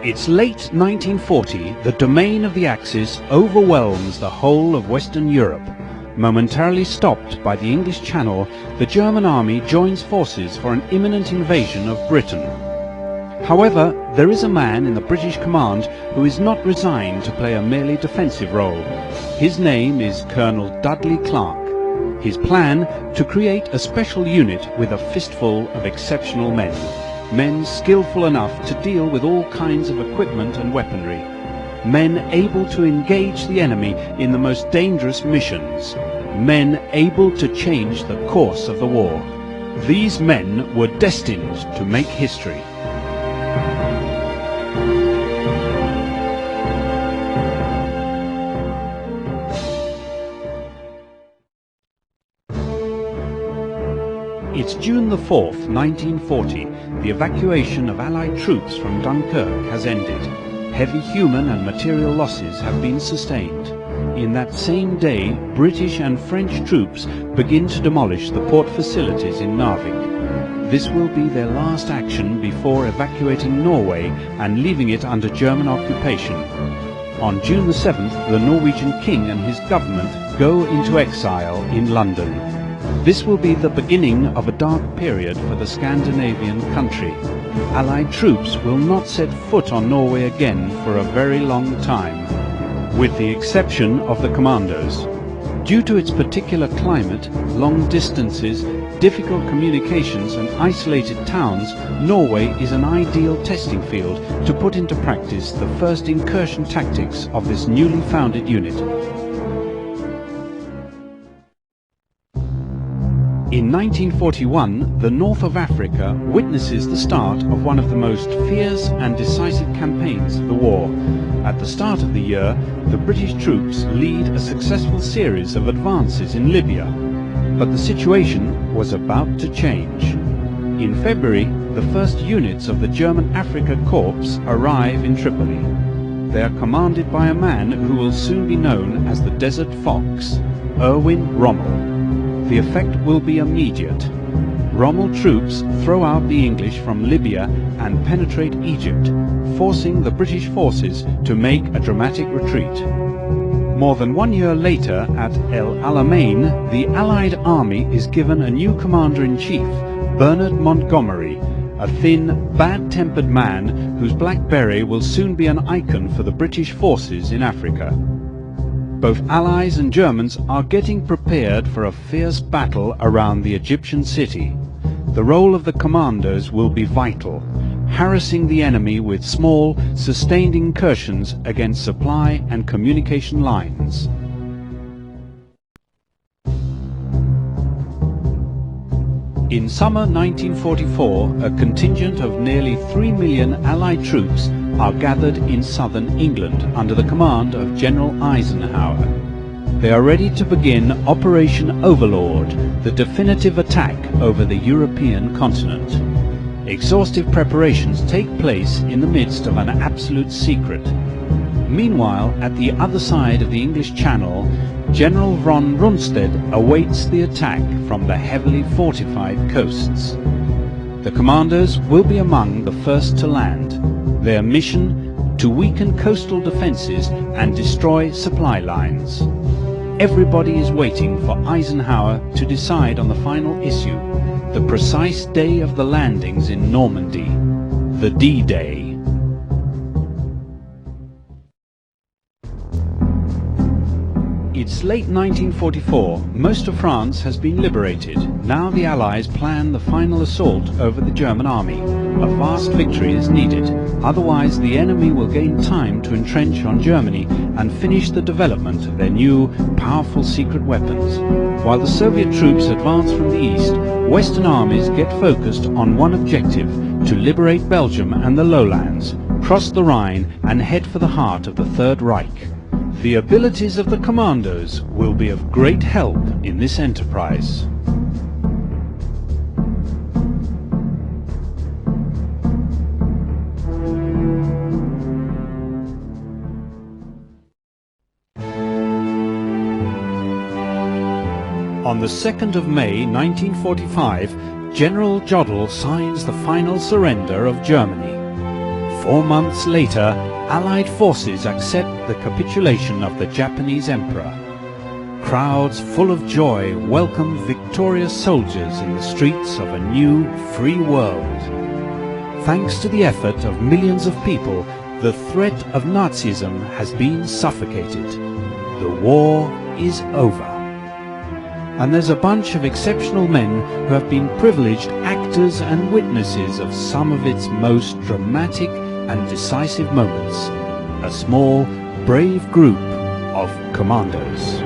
It's late 1940, the domain of the Axis overwhelms the whole of Western Europe. Momentarily stopped by the English Channel, the German army joins forces for an imminent invasion of Britain. However, there is a man in the British command who is not resigned to play a merely defensive role. His name is Colonel Dudley Clark. His plan, to create a special unit with a fistful of exceptional men. Men skillful enough to deal with all kinds of equipment and weaponry. Men able to engage the enemy in the most dangerous missions. Men able to change the course of the war. These men were destined to make history. It's June the 4th, 1940. The evacuation of Allied troops from Dunkirk has ended. Heavy human and material losses have been sustained. In that same day, British and French troops begin to demolish the port facilities in Narvik. This will be their last action before evacuating Norway and leaving it under German occupation. On June the 7th, the Norwegian king and his government go into exile in London. This will be the beginning of a dark period for the Scandinavian country. Allied troops will not set foot on Norway again for a very long time, with the exception of the Commandos. Due to its particular climate, long distances, difficult communications and isolated towns, Norway is an ideal testing field to put into practice the first incursion tactics of this newly founded unit. In 1941, the north of Africa witnesses the start of one of the most fierce and decisive campaigns of the war. At the start of the year, the British troops lead a successful series of advances in Libya. But the situation was about to change. In February, the first units of the German Afrika Corps arrive in Tripoli. They are commanded by a man who will soon be known as the Desert Fox, Erwin Rommel. The effect will be immediate. Rommel troops throw out the English from Libya and penetrate Egypt, forcing the British forces to make a dramatic retreat. More than 1 year later, at El Alamein, the Allied army is given a new commander-in-chief, Bernard Montgomery, a thin, bad-tempered man whose black beret will soon be an icon for the British forces in Africa. Both Allies and Germans are getting prepared for a fierce battle around the Egyptian city. The role of the commandos will be vital, harassing the enemy with small, sustained incursions against supply and communication lines. In summer 1944, a contingent of nearly 3 million Allied troops are gathered in southern England under the command of General Eisenhower. They are ready to begin Operation Overlord, the definitive attack over the European continent. Exhaustive preparations take place in the midst of an absolute secret. Meanwhile, at the other side of the English Channel, General von Rundstedt awaits the attack from the heavily fortified coasts. The commandos will be among the first to land. Their mission, to weaken coastal defenses and destroy supply lines. Everybody is waiting for Eisenhower to decide on the final issue, the precise day of the landings in Normandy, the D-Day. It's late 1944. Most of France has been liberated. Now the Allies plan the final assault over the German army. A vast victory is needed, otherwise the enemy will gain time to entrench on Germany and finish the development of their new, powerful secret weapons. While the Soviet troops advance from the east, Western armies get focused on one objective: to liberate Belgium and the lowlands, cross the Rhine and head for the heart of the Third Reich. The abilities of the commandos will be of great help in this enterprise. On the 2nd of May 1945, General Jodl signs the final surrender of Germany. 4 months later, Allied forces accept the capitulation of the Japanese emperor. Crowds full of joy welcome victorious soldiers in the streets of a new, free world. Thanks to the effort of millions of people, the threat of Nazism has been suffocated. The war is over. And there's a bunch of exceptional men who have been privileged actors and witnesses of some of its most dramatic and decisive moments. A small, brave group of Commandos.